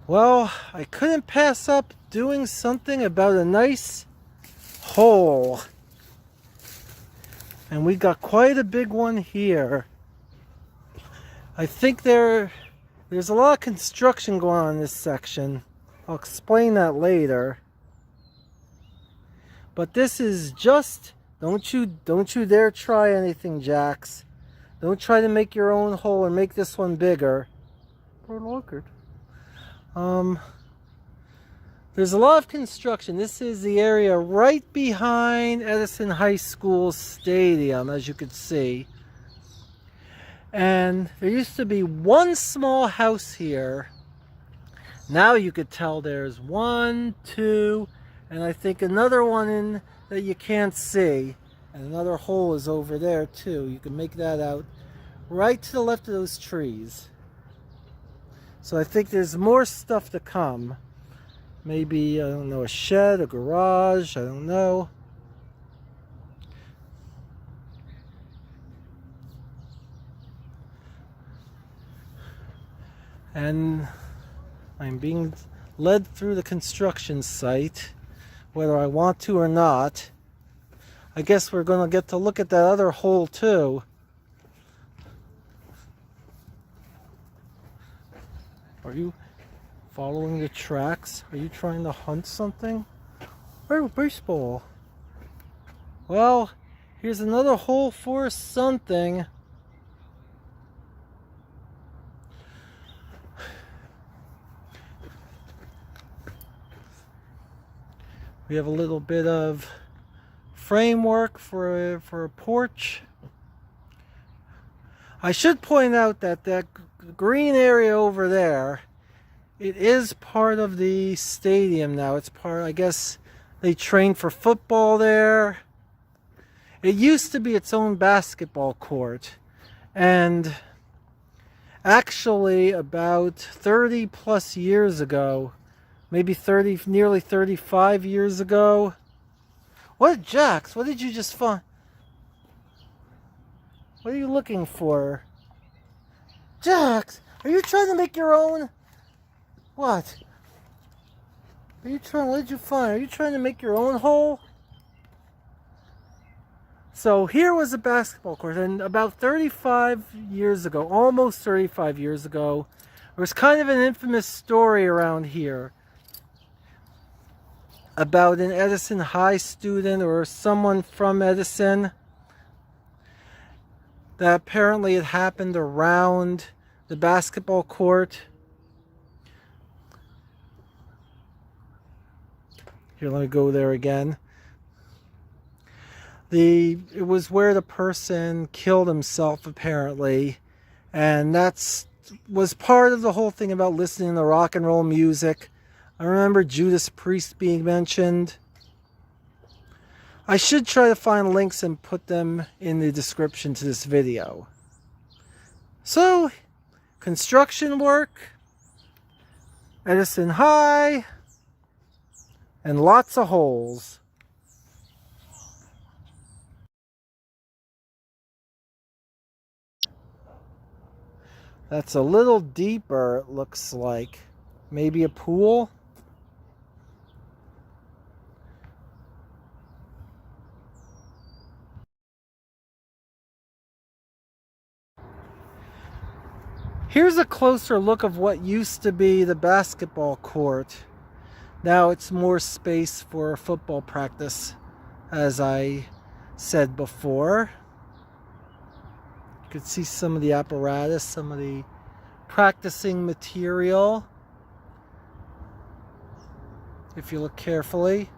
Well, I couldn't pass up doing something about a nice hole. And we got quite a big one here. I think there's a lot of construction going on in this section. I'll explain that later. But this is just, don't you dare try anything, Jax. Don't try to make your own hole and make this one bigger. There's a lot of construction. This is the area right behind Edison High School stadium, as you can see. And there used to be one small house here. Now you could tell there's one, two, and I think another one in that you can't see. And another hole is over there too. You can make that out right to the left of those trees. So I think there's more stuff to come. Maybe, I don't know, a shed, a garage, I don't know. And I'm being led through the construction site, whether I want to or not. I guess we're going to get to look at that other hole too. Are you following the tracks? Are you trying to hunt something? Oh, baseball. Well, here's another hole for something. We have a little bit of framework for a porch. I should point out that that green area over there, it is part of the stadium now. It's part, I guess they train for football there. It used to be its own basketball court. And actually about 30 plus years ago, maybe 30, nearly 35 years ago. What, Jax? What did you just find? What are you looking for? Jax, are you trying to make your own? What? Are you trying, what did you find? Are you trying to make your own hole? So here was a basketball court, and about 35 years ago, almost 35 years ago, there was kind of an infamous story around here about an Edison High student or someone from Edison that apparently it happened around the basketball court. Here, let me go there again. It was where the person killed himself apparently, and was part of the whole thing about listening to rock and roll music. I remember Judas Priest being mentioned. I should try to find links and put them in the description to this video. So, construction work, Edison High, and lots of holes. That's a little deeper, it looks like. Maybe a pool? Here's a closer look of what used to be the basketball court. Now it's more space for football practice, as I said before. You could see some of the apparatus, some of the practicing material, if you look carefully.